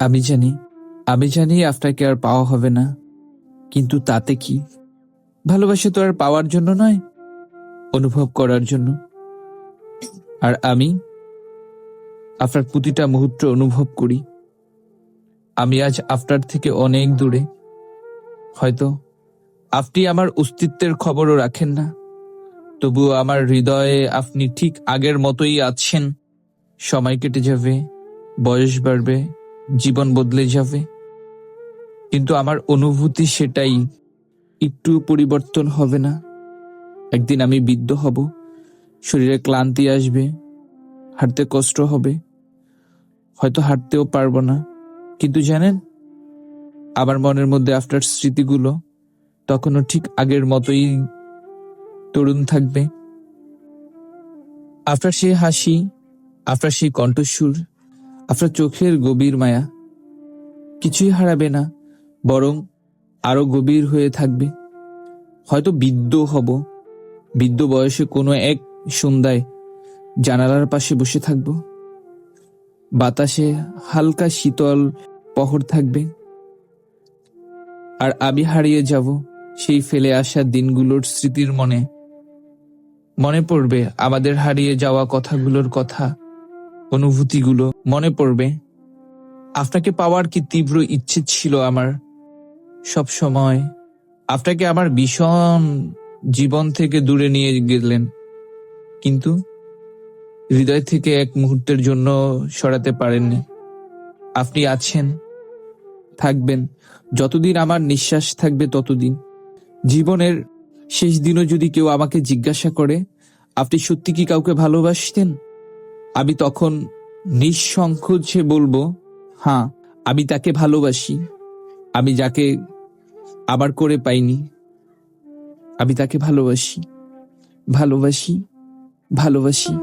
আমি জানি আমি জানি আপনাকে আর পাওয়া হবে না, কিন্তু তাতে কি? ভালোবাসা তো আর পাওয়ার জন্য নয়, অনুভব করার জন্য। আর আমি আপনার প্রতিটা মুহূর্ত অনুভব করি। আমি আজ আপনার থেকে অনেক দূরে। হয়তো আপনি আমার অস্তিত্বের খবরও রাখেন না, তবুও আমার হৃদয়ে আপনি ঠিক আগের মতোই আছেন। সময় কেটে যাবে, বয়স বাড়বে, জীবন বদলে যাবে, কিন্তু আমার অনুভূতি সেটাই, একটু পরিবর্তন হবে না। একদিন আমি বৃদ্ধ হব, শরীরে ক্লান্তি আসবে, হাঁটতে কষ্ট হবে, হয়তো হাঁটতেও পারবো না, কিন্তু জানেন, আমার মনের মধ্যে আপনার স্মৃতিগুলো তখনও ঠিক আগের মতোই তরুণ থাকবে। আপনার সেই হাসি, আপনার সেই কণ্ঠস্বর, আপনার চোখের গভীর মায়া কিছুই হারাবে না, বরং আরো গভীর হয়ে থাকবে। হয়তো বৃদ্ধ হব, বৃদ্ধ বয়সে কোনো এক সন্ধ্যায় জানালার পাশে বসে থাকব, বাতাসে হালকা শীতল প্রহর থাকবে, আর আমি হারিয়ে যাব সেই ফেলে আসা দিনগুলোর স্মৃতির মনে। মনে পড়বে আমাদের হারিয়ে যাওয়া কথাগুলোর কথা, অনুভূতিগুলো মনে পড়বে। আপনাকে পাওয়ার কি তীব্র ইচ্ছে ছিল আমার, সব সময়। আপনাকে আমার ভীষণ জীবন থেকে দূরে নিয়ে গেলেন, কিন্তু হৃদয় থেকে এক মুহূর্তের জন্য সরাতে পারেননি। আপনি আছেন, থাকবেন, যতদিন আমার নিঃশ্বাস থাকবে ততদিন। জীবনের শেষ দিনও যদি কেউ আমাকে জিজ্ঞাসা করে আপনি সত্যি কি কাউকে ভালোবাসতেন, আমি তখন নিঃসংকোচে বলবো, হ্যাঁ, আমি তাকে ভালোবাসি। আমি যাকে আবার করে পাইনি, আমি তাকে ভালোবাসি, ভালোবাসি, ভালোবাসি।